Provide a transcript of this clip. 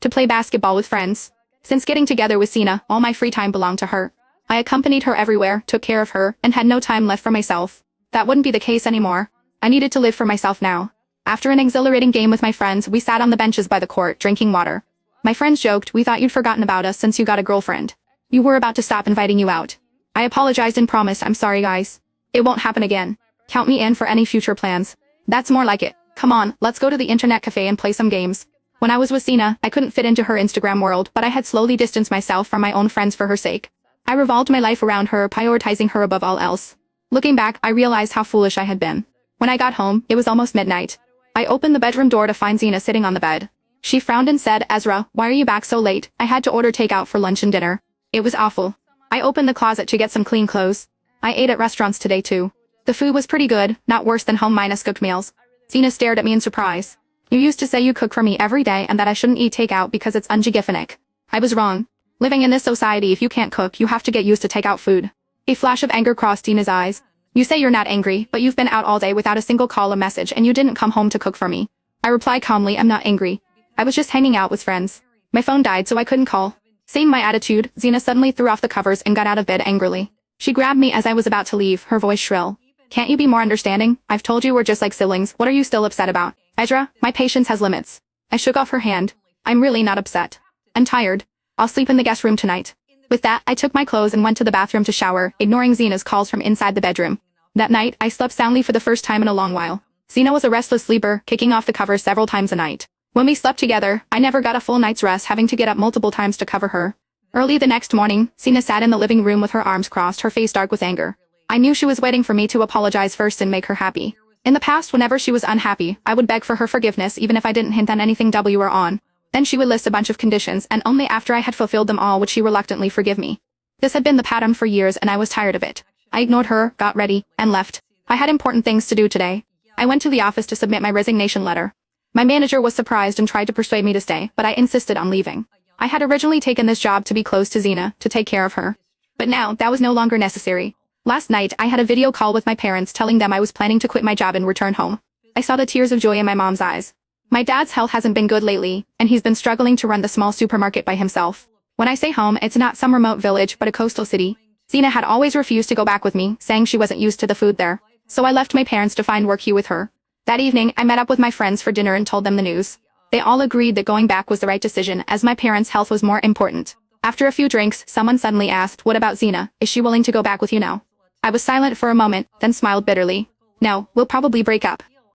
to play basketball with friends. Since getting together with Sina, all my free time belonged to her. I accompanied her everywhere, took care of her, and had no time left for myself. That wouldn't be the case anymore. I needed to live for myself now. After an exhilarating game with my friends, we sat on the benches by the court, drinking water. My friends joked, "We thought you'd forgotten about us since you got a girlfriend. You were about to stop inviting you out." I apologized and promised, "I'm sorry guys. It won't happen again. Count me in for any future plans." That's more like it. Come on, let's go to the internet cafe and play some games. When I was with Sina, I couldn't fit into her Instagram world, but I had slowly distanced myself from my own friends for her sake. I revolved my life around her, prioritizing her above all else. Looking back, I realized how foolish I had been. When I got home, it was almost midnight. I opened the bedroom door to find Sina sitting on the bed. She frowned and said, "Ezra, why are you back so late? I had to order takeout for lunch and dinner." It was awful. I opened the closet to get some clean clothes. I ate at restaurants today too. The food was pretty good, not worse than home minus cooked meals. Sina stared at me in surprise. "You used to say you cook for me every day and that I shouldn't eat takeout because it's unhygienic." I was wrong. Living in this society, if you can't cook, you have to get used to takeout food. A flash of anger crossed Sina's eyes. "You say you're not angry, but you've been out all day without a single call or message and you didn't come home to cook for me." I replied calmly, "I'm not angry. I was just hanging out with friends. My phone died so I couldn't call." Seeing my attitude, Sina suddenly threw off the covers and got out of bed angrily. She grabbed me as I was about to leave, her voice shrill. "Can't you be more understanding? I've told you we're just like siblings. What are you still upset about?" "Ezra, my patience has limits." I shook off her hand. "I'm really not upset. I'm tired. I'll sleep in the guest room tonight." With that, I took my clothes and went to the bathroom to shower, ignoring Sina's calls from inside the bedroom. That night, I slept soundly for the first time in a long while. Sina was a restless sleeper, kicking off the covers several times a night. When we slept together, I never got a full night's rest, having to get up multiple times to cover her. Early the next morning, Sina sat in the living room with her arms crossed, her face dark with anger. I knew she was waiting for me to apologize first and make her happy. In the past, whenever she was unhappy, I would beg for her forgiveness even if I didn't hint on anything W or on. Then she would list a bunch of conditions, and only after I had fulfilled them all would she reluctantly forgive me. This had been the pattern for years and I was tired of it. I ignored her, got ready, and left. I had important things to do today. I went to the office to submit my resignation letter. My manager was surprised and tried to persuade me to stay, but I insisted on leaving. I had originally taken this job to be close to Sina, to take care of her. But now, that was no longer necessary. Last night, I had a video call with my parents telling them I was planning to quit my job and return home. I saw the tears of joy in my mom's eyes. My dad's health hasn't been good lately, and he's been struggling to run the small supermarket by himself. When I say home, it's not some remote village but a coastal city. Sina had always refused to go back with me, saying she wasn't used to the food there. So I left my parents to find work here with her. That evening, I met up with my friends for dinner and told them the news. They all agreed that going back was the right decision, as my parents' health was more important. After a few drinks, someone suddenly asked, "What about Sina? Is she willing to go back with you now?" I was silent for a moment, then smiled bitterly. "No, we'll probably break up."